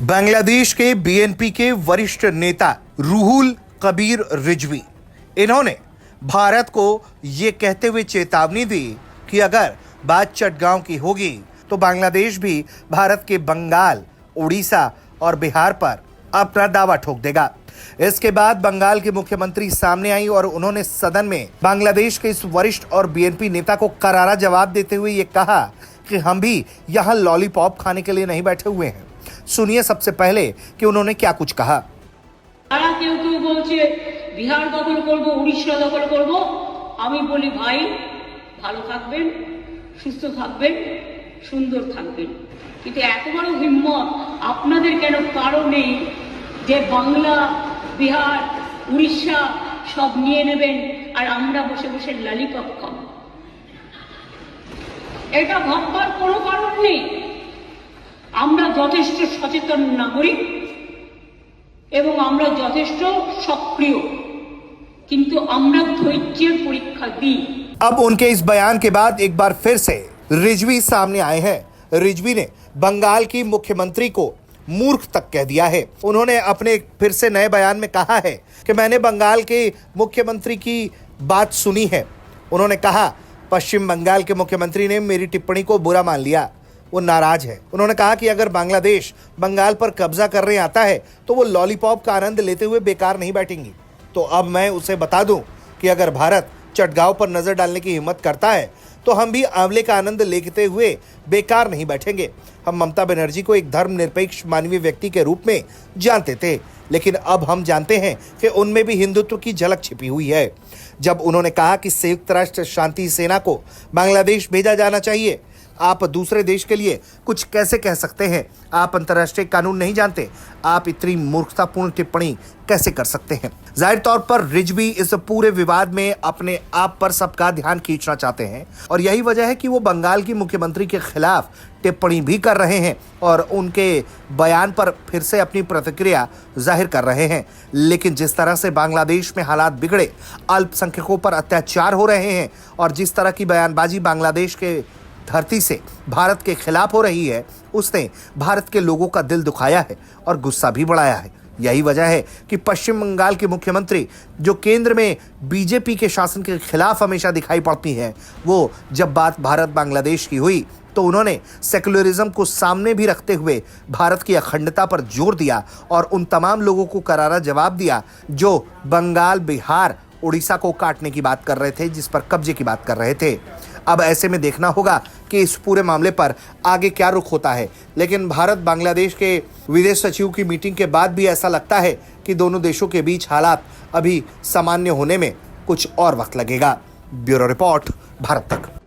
बांग्लादेश के बीएनपी के वरिष्ठ नेता रूहुल कबीर रिजवी, इन्होंने भारत को ये कहते हुए चेतावनी दी कि अगर बात चटगांव की होगी तो बांग्लादेश भी भारत के बंगाल, उड़ीसा और बिहार पर अपना दावा ठोक देगा। इसके बाद बंगाल के मुख्यमंत्री सामने आई और उन्होंने सदन में बांग्लादेश के इस वरिष्ठ और बीएनपी नेता को करारा जवाब देते हुए ये कहा कि हम भी यहाँ लॉलीपॉप खाने के लिए नहीं बैठे हुए हैं। सुनिए सबसे पहले कि उन्होंने क्या कुछ कहा। बिहार दखल करब, उड़ीसा दखल करब, आमी बोली भाई भालो थाकबेन, सुस्थ थाकबेन, सुंदर थाकबेन। किन्तु एत बड़ हिम्मत आपनादेर केन कारो नेई जे बांगला, बिहार, उड़ीसा सब निये नेबेन और आमरा बसे बसे लॉलीपप खाबो। এটা ভাববার কোনো কারণ নেই। আমরা যথেষ্ট সচেতন নাগরিক এবং আমরা যথেষ্ট সক্রিয়, কিন্তু আমরা ধৈর্যের পরীক্ষা দিই। अब उनके इस बयान के बाद एक बार फिर से रिजवी सामने आए हैं। रिजवी ने बंगाल की मुख्यमंत्री को मूर्ख तक कह दिया है। उन्होंने अपने फिर से नए बयान में कहा है कि मैंने बंगाल के मुख्यमंत्री की बात सुनी है। उन्होंने कहा पश्चिम बंगाल के मुख्यमंत्री ने मेरी टिप्पणी को बुरा मान लिया, वो नाराज है। उन्होंने कहा कि अगर बांग्लादेश बंगाल पर कब्जा करने आता है तो वो लॉलीपॉप का आनंद लेते हुए बेकार नहीं बैठेंगी। तो अब मैं उसे बता दूं कि अगर भारत चटगांव पर नजर डालने की हिम्मत करता है तो हम भी आंवले का आनंद लेते हुए बेकार नहीं बैठेंगे। हम ममता बनर्जी को एक धर्मनिरपेक्ष मानवीय व्यक्ति के रूप में जानते थे, लेकिन अब हम जानते हैं कि उनमें भी हिंदुत्व की झलक छिपी हुई है। जब उन्होंने कहा कि संयुक्त राष्ट्र शांति सेना को बांग्लादेश भेजा जाना चाहिए, आप दूसरे देश के लिए कुछ कैसे कह सकते हैं? आप अंतर्राष्ट्रीय कानून नहीं जानते, आप इतनी मूर्खतापूर्ण टिप्पणी कैसे कर सकते हैं? जाहिर तौर पर रिजवी इस पूरे विवाद में अपने आप पर सबका ध्यान खींचना चाहते हैं और यही वजह है कि वो बंगाल की मुख्यमंत्री के खिलाफ टिप्पणी भी कर रहे हैं और उनके बयान पर फिर से अपनी प्रतिक्रिया जाहिर कर रहे हैं। लेकिन जिस तरह से बांग्लादेश में हालात बिगड़े, अल्पसंख्यकों पर अत्याचार हो रहे हैं और जिस तरह की बयानबाजी बांग्लादेश के धरती से भारत के खिलाफ हो रही है, उसने भारत के लोगों का दिल दुखाया है और गुस्सा भी बढ़ाया है। यही वजह है कि पश्चिम बंगाल की मुख्यमंत्री, जो केंद्र में बीजेपी के शासन के खिलाफ हमेशा दिखाई पड़ती हैं, वो जब बात भारत बांग्लादेश की हुई तो उन्होंने सेक्युलरिज्म को सामने भी रखते हुए भारत की अखंडता पर जोर दिया और उन तमाम लोगों को करारा जवाब दिया जो बंगाल, बिहार, उड़ीसा को काटने की बात कर रहे थे, जिस पर कब्जे की बात कर रहे थे। अब ऐसे में देखना होगा कि इस पूरे मामले पर आगे क्या रुख होता है। लेकिन भारत बांग्लादेश के विदेश सचिव की मीटिंग के बाद भी ऐसा लगता है कि दोनों देशों के बीच हालात अभी सामान्य होने में कुछ और वक्त लगेगा। ब्यूरो रिपोर्ट, भारत तक।